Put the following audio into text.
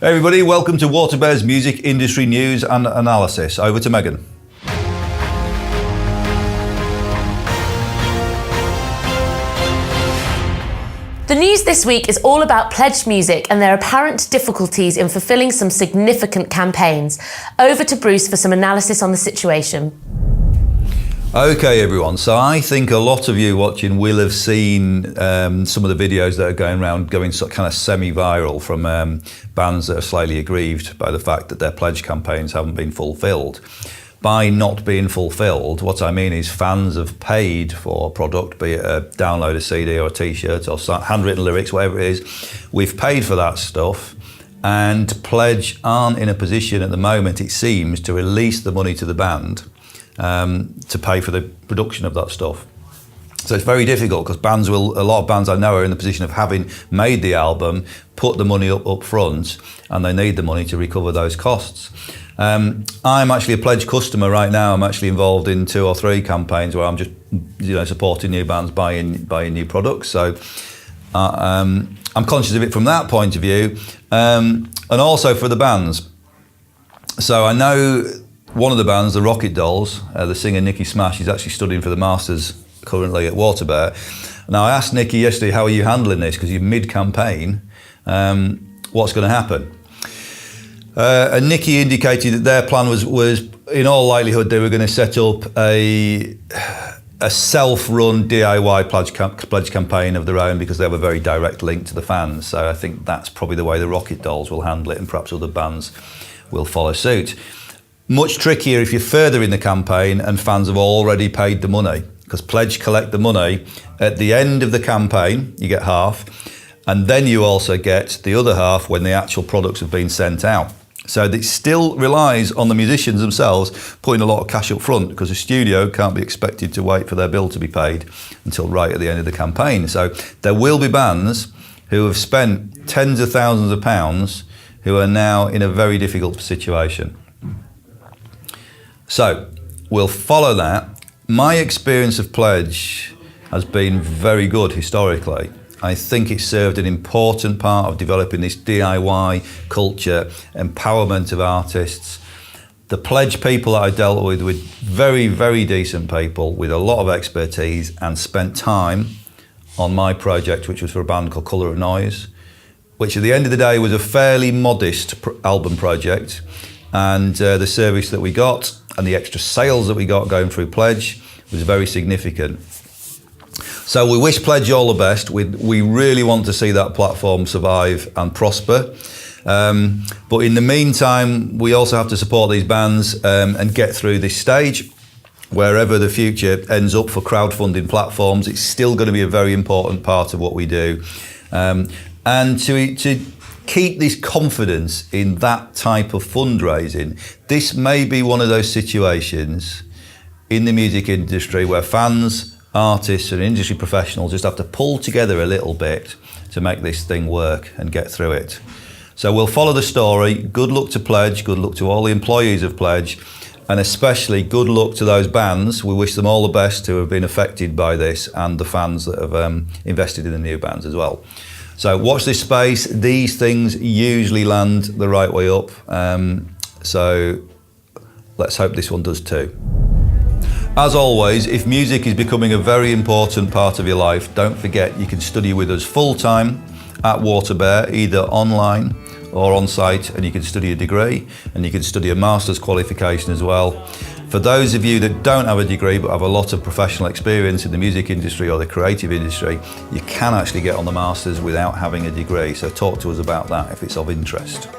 Hey everybody, welcome to WaterBear's music industry news and analysis. Over to Megan. The news this week is all about PledgeMusic and their apparent difficulties in fulfilling some significant campaigns. Over to Bruce for some analysis on the situation. Okay everyone, so I think a lot of you watching will have seen some of the videos that are going around going kind of semi-viral from bands that are slightly aggrieved by the fact that their pledge campaigns haven't been fulfilled. By not being fulfilled, what I mean is fans have paid for a product, be it a download a CD or a t-shirt or handwritten lyrics, whatever it is. We've paid for that stuff and Pledge aren't in a position at the moment, it seems, to release the money to the band to pay for the production of that stuff. So it's very difficult because a lot of bands I know are in the position of having made the album, put the money up front, and they need the money to recover those costs. I'm actually a Pledge customer right now. I'm actually involved in 2 or 3 campaigns where I'm just supporting new bands buying new products. So I'm conscious of it from that point of view, and also for the bands. So I know one of the bands, the Rocket Dolls, the singer Nikki Smash, is actually studying for the Masters currently at WaterBear. Now I asked Nikki yesterday, how are you handling this? Because you're mid-campaign, what's going to happen? And Nikki indicated that their plan was in all likelihood they were going to set up a self-run DIY pledge campaign of their own because they have a very direct link to the fans. So I think that's probably the way the Rocket Dolls will handle it, and perhaps other bands will follow suit. Much trickier if you're further in the campaign and fans have already paid the money, because Pledge collect the money at the end of the campaign, you get half, and then you also get the other half when the actual products have been sent out. So it still relies on the musicians themselves putting a lot of cash up front, because a studio can't be expected to wait for their bill to be paid until right at the end of the campaign. So there will be bands who have spent tens of thousands of pounds who are now in a very difficult situation. So we'll follow that. My experience of Pledge has been very good historically. I think it served an important part of developing this DIY culture, empowerment of artists. The Pledge people that I dealt with were very, very decent people with a lot of expertise and spent time on my project, which was for a band called Colour of Noise, which at the end of the day was a fairly modest album project. And the service that we got and the extra sales that we got going through Pledge was very significant. So we wish Pledge all the best. We really want to see that platform survive and prosper. But in the meantime, we also have to support these bands and get through this stage. Wherever the future ends up for crowdfunding platforms, it's still going to be a very important part of what we do. And to keep this confidence in that type of fundraising, this may be one of those situations in the music industry where fans, artists and industry professionals just have to pull together a little bit to make this thing work and get through it. So we'll follow the story. Good luck to Pledge, good luck to all the employees of Pledge, and especially good luck to those bands. We wish them all the best who have been affected by this, and the fans that have invested in the new bands as well. So watch this space. These things usually land the right way up. So let's hope this one does too. As always, if music is becoming a very important part of your life, don't forget you can study with us full-time at WaterBear, either online or on site, and you can study a degree and you can study a master's qualification as well. For those of you that don't have a degree but have a lot of professional experience in the music industry or the creative industry, you can actually get on the masters without having a degree. So talk to us about that if it's of interest.